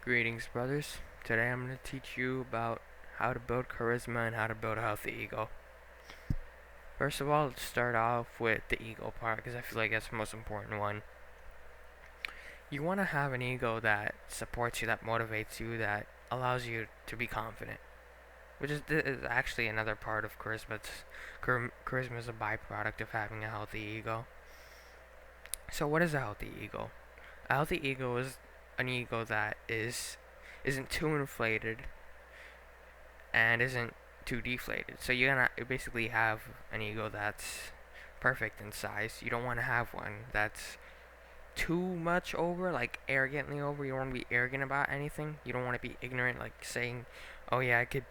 Greetings, brothers. Today I'm going to teach you about how to build charisma and how to build a healthy ego. First of all, let's start off with the ego part because I feel like that's the most important one. You want to have an ego that supports you, that motivates you, that allows you to be confident, which is actually another part of charisma. Charisma is a byproduct of having a healthy ego. So what is a healthy ego? A healthy ego is an ego that isn't too inflated and isn't too deflated. So you basically have an ego that's perfect in size. You don't want to have one that's too much over, like arrogantly over. You don't want to be arrogant about anything. You don't want to be ignorant, like saying, "Oh yeah, I could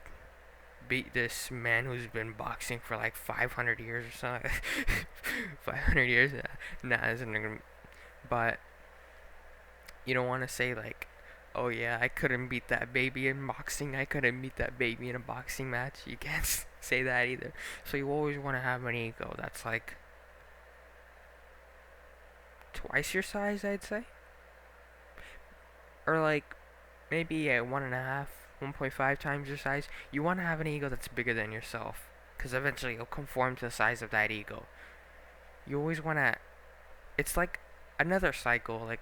beat this man who's been boxing for like 500 years or something." 500 years? Nah, isn't. But you don't want to say like, "Oh yeah, I couldn't beat that baby in boxing. I couldn't beat that baby in a boxing match." You can't say that either. So you always want to have an ego that's like twice your size, I'd say, or like maybe a 1.5 times your size. You want to have an ego that's bigger than yourself, because eventually you'll conform to the size of that ego. You always want to. It's like another cycle, like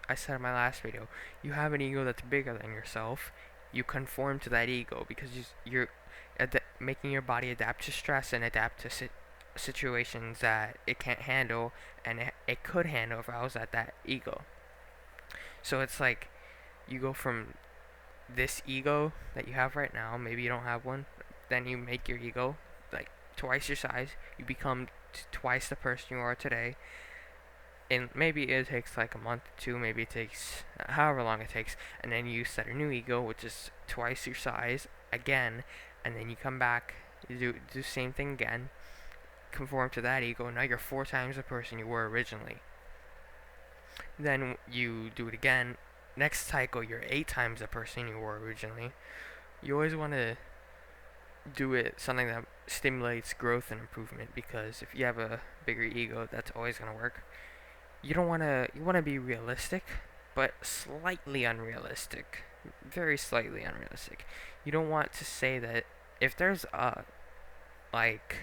I said in my last video. You have an ego that's bigger than yourself. You conform to that ego because you're making your body adapt to stress and adapt to situations that it can't handle, and it could handle if I was at that ego. So it's like you go from this ego that you have right now, maybe you don't have one, then you make your ego like twice your size. You become twice the person you are today, and maybe it takes like a month or two, maybe it takes however long it takes, and then you set a new ego which is twice your size again, and then you come back, you do the same thing again, conform to that ego. Now you're 4 times the person you were originally. Then you do it again. Next cycle, you're 8 times the person you were originally. You always want to do it something that stimulates growth and improvement, because if you have a bigger ego, that's always going to work. You want to be realistic, but slightly unrealistic. Very slightly unrealistic. You don't want to say that if there's like,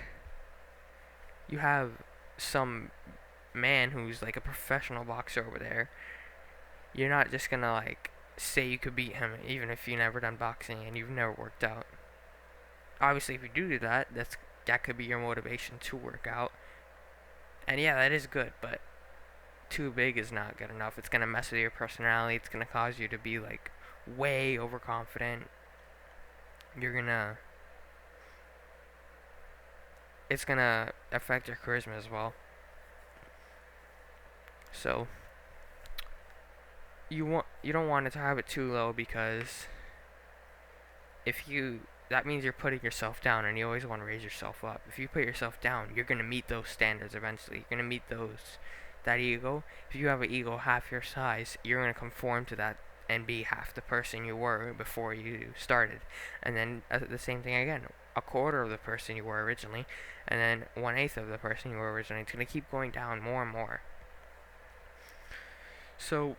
you have some man who's like a professional boxer over there, you're not just gonna like say you could beat him even if you've never done boxing and you've never worked out. Obviously, if you do that, that could be your motivation to work out. And yeah, that is good, but too big is not good enough. It's gonna mess with your personality. It's gonna cause you to be like way overconfident. You're gonna It's gonna affect your charisma as well. So you don't want it to have it too low, because if you that means you're putting yourself down, and you always want to raise yourself up. If you put yourself down, you're gonna meet those standards eventually. You're gonna meet that ego. If you have an ego half your size, you're gonna conform to that and be half the person you were before you started. And then the same thing again, a quarter of the person you were originally, and then 1/8 of the person you were originally. It's gonna keep going down more and more. So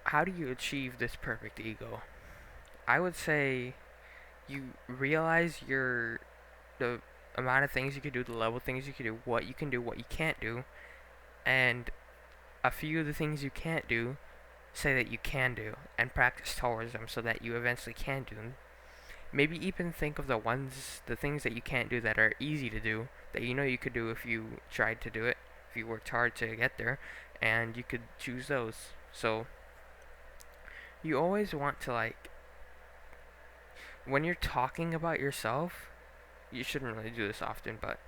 how do you achieve this perfect ego? I would say you realize the amount of things you can do, the level of things you can do, what you can do, what you can't do, and a few of the things you can't do, say that you can do, and practice towards them so that you eventually can do them. Maybe even think of the things that you can't do that are easy to do, that you know you could do if you tried to do it, if you worked hard to get there, and you could choose those. So you always want to, like, when you're talking about yourself, you shouldn't really do this often, but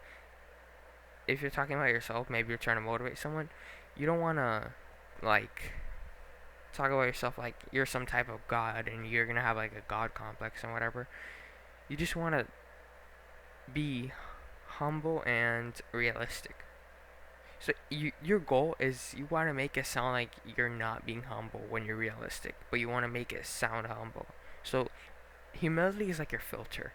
if you're talking about yourself, maybe you're trying to motivate someone, you don't want to, like, talk about yourself like you're some type of god and you're gonna have like a god complex and whatever. You just want to be humble and realistic. So your goal is you want to make it sound like you're not being humble when you're realistic, but you want to make it sound humble. So humility is like your filter.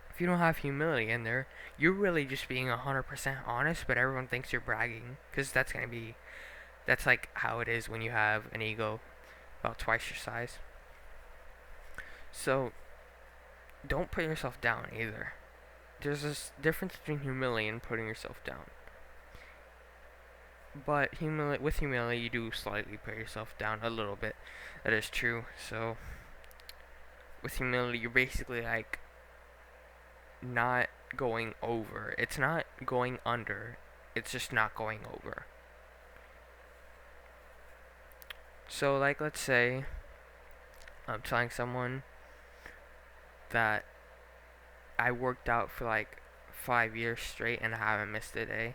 If you don't have humility in there, you're really just being 100% honest, but everyone thinks you're bragging, because that's like how it is when you have an ego about twice your size. So don't put yourself down either. There's this difference between humility and putting yourself down. But with humility, you do slightly put yourself down a little bit. That is true. So with humility, you're basically like not going over. It's not going under. It's just not going over. So like, let's say I'm telling someone that I worked out for like 5 years straight and I haven't missed a day.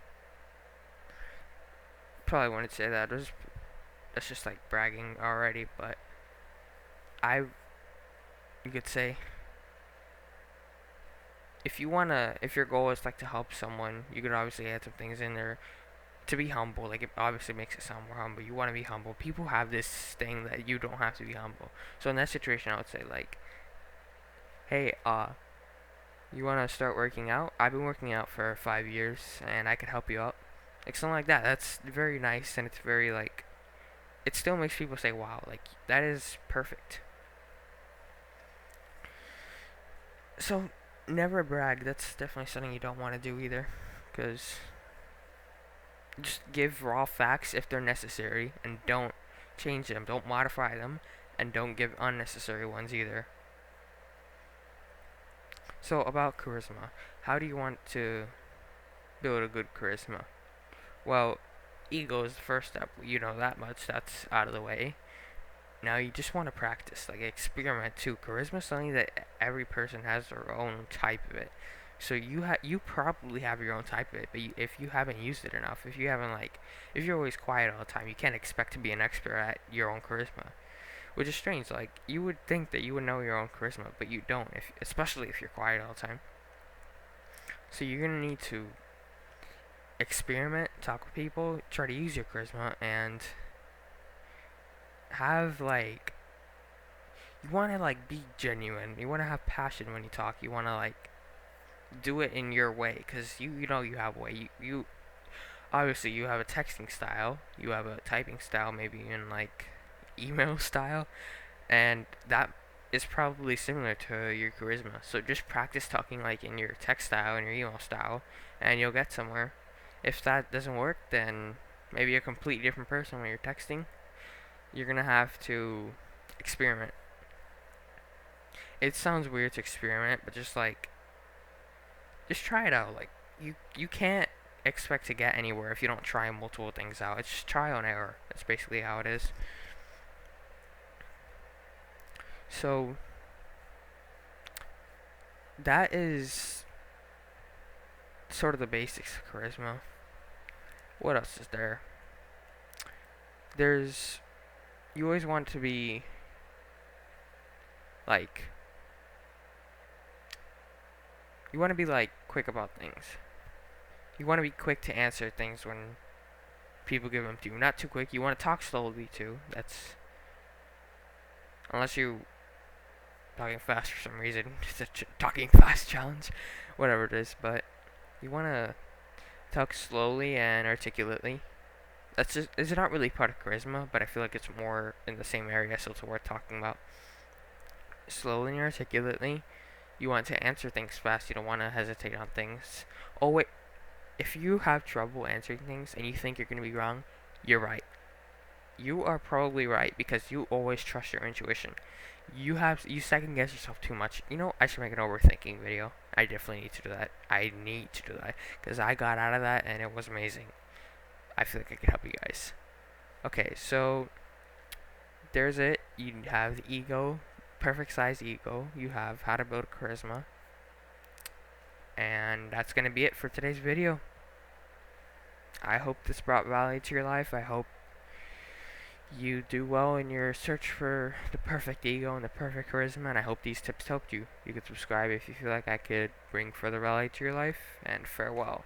Probably wouldn't say that. That's just like bragging already, but you could say, if your goal is like to help someone, you could obviously add some things in there to be humble. Like, it obviously makes it sound more humble. You want to be humble. People have this thing that you don't have to be humble. So in that situation, I would say like, hey, you want to start working out? I've been working out for 5 years, and I could help you out. Like something like that. That's very nice, and it's very like, it still makes people say, wow, like that is perfect. So never brag. That's definitely something you don't want to do either, because just give raw facts if they're necessary, and don't change them, don't modify them, and don't give unnecessary ones either. So about charisma, how do you want to build a good charisma? Well, ego is the first step. You know that much. That's out of the way. Now you just want to practice, like experiment too. Charisma is something that every person has their own type of it. So you probably have your own type of it, but if you haven't used it enough, if you're always quiet all the time, you can't expect to be an expert at your own charisma, which is strange. Like, you would think that you would know your own charisma, but you don't, especially if you're quiet all the time. So you're gonna need to experiment, talk with people, try to use your charisma, and have like, you want to like be genuine. You want to have passion when you talk. You want to like do it in your way, because you know you have a way. You obviously you have a texting style, you have a typing style, maybe in like email style, and that is probably similar to your charisma. So just practice talking like in your text style and your email style, and you'll get somewhere. If that doesn't work, then maybe a completely different person when you're texting. You're gonna have to experiment. It sounds weird to experiment, but just try it out. Like, you can't expect to get anywhere if you don't try multiple things out. It's just trial and error. That's basically how it is. So that is sort of the basics of charisma. What else is there? There's You always want to be like, you want to be like quick about things. You want to be quick to answer things when people give them to you. Not too quick. You want to talk slowly too. That's unless you talking fast for some reason. It's a talking fast challenge, whatever it is. But you want to talk slowly and articulately. That's just, it's not really part of charisma, but I feel like it's more in the same area, so it's worth talking about. Slowly and articulately. You want to answer things fast. You don't want to hesitate on things. Oh wait, if you have trouble answering things and you think you're going to be wrong, you're right. You are probably right, because you always trust your intuition. You second guess yourself too much. You know, I should make an overthinking video. I definitely need to do that. I need to do that, because I got out of that and it was amazing. I feel like I could help you guys. Okay, so there's it. You have the ego, perfect size ego. You have how to build charisma. And that's going to be it for today's video. I hope this brought value to your life. I hope you do well in your search for the perfect ego and the perfect charisma, and I hope these tips helped you. You could subscribe if you feel like I could bring further value to your life, and farewell.